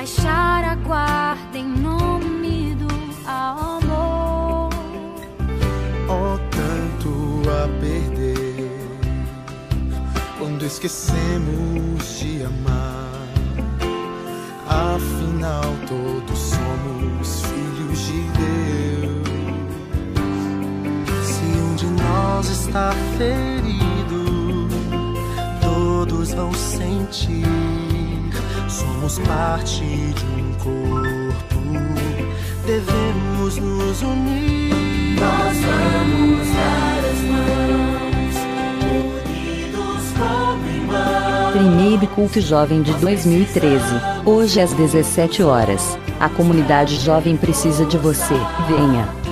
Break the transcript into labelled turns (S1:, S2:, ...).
S1: baixar a guarda em nome do amor.
S2: Oh, tanto a perder quando esquecemos de amar. Afinal, todos somos filhos de Deus. Se um de nós está ferido, todos vão sentir. Somos parte de um corpo, devemos nos unir.
S3: Nós vamos dar as mãos, unidos como irmãos.
S4: Primeiro Culto Jovem de 2013, hoje às 17 horas. A comunidade jovem precisa de você. Venha!